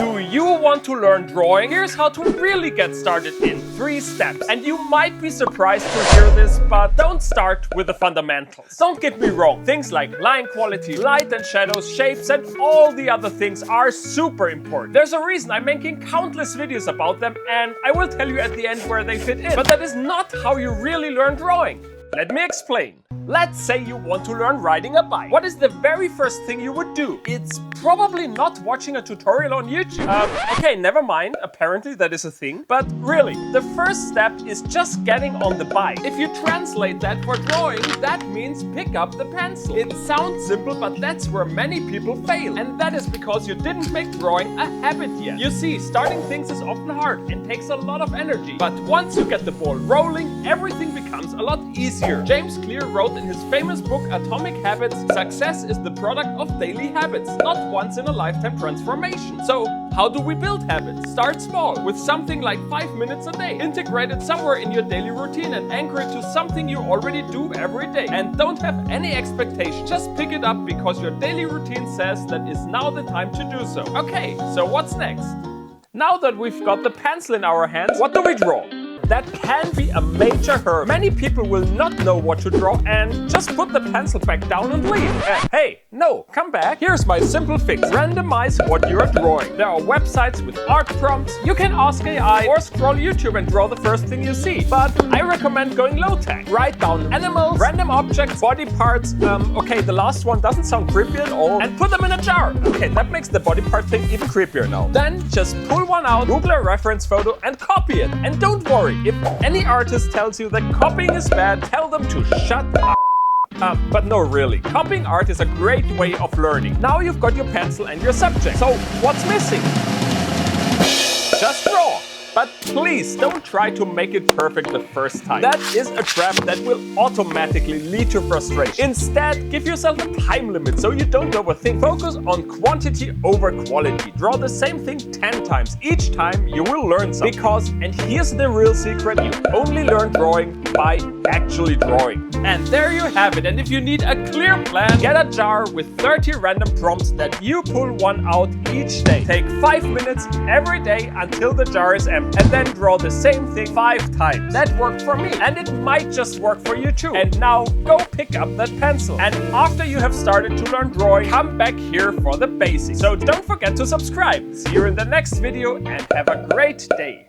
Do you want to learn drawing? Here's how to really get started in 3 steps. And you might be surprised to hear this, but don't start with the fundamentals. Don't get me wrong, things like line quality, light and shadows, shapes, and all the other things are super important. There's a reason I'm making countless videos about them, and I will tell you at the end where they fit in. But that is not how you really learn drawing. Let me explain. Let's say you want to learn riding a bike. What is the very first thing you would do? It's probably not watching a tutorial on YouTube. Okay, never mind. Apparently that is a thing. But really, the first step is just getting on the bike. If you translate that for drawing, that means pick up the pencil. It sounds simple, but that's where many people fail. And that is because you didn't make drawing a habit yet. You see, starting things is often hard and takes a lot of energy. But once you get the ball rolling, everything becomes a lot easier. James Clear wrote in his famous book Atomic Habits, success is the product of daily habits, not once in a lifetime transformation. So, how do we build habits? Start small, with something like 5 minutes a day. Integrate it somewhere in your daily routine and anchor it to something you already do every day. And don't have any expectation. Just pick it up because your daily routine says that is now the time to do so. Okay, so what's next? Now that we've got the pencil in our hands, what do we draw? That can be a major hurdle. Many people will not know what to draw and just put the pencil back down and leave. Hey, no, come back. Here's my simple fix. Randomize what you're drawing. There are websites with art prompts. You can ask AI or scroll YouTube and draw the first thing you see. But I recommend going low-tech. Write down animals, random objects, body parts. Okay, the last one doesn't sound creepy at all. And put them in a jar. Okay, that makes the body part thing even creepier now. Then just pull one out, Google a reference photo and copy it. And don't worry. If any artist tells you that copying is bad, tell them to shut up. But no, really. Copying art is a great way of learning. Now you've got your pencil and your subject. So what's missing? Just draw. But please don't try to make it perfect the first time. That is a trap that will automatically lead to frustration. Instead, give yourself a time limit so you don't overthink. Focus on quantity over quality. Draw the same thing 10 times. Each time you will learn something. Because, and here's the real secret, you only learn drawing by actually drawing. And there you have it. And if you need a clear plan, get a jar with 30 random prompts that you pull one out each day. Take 5 minutes every day until the jar is empty. And then draw the same thing 5 times. That worked for me. And it might just work for you too. And now go pick up that pencil. And after you have started to learn drawing, come back here for the basics. So don't forget to subscribe. See you in the next video and have a great day.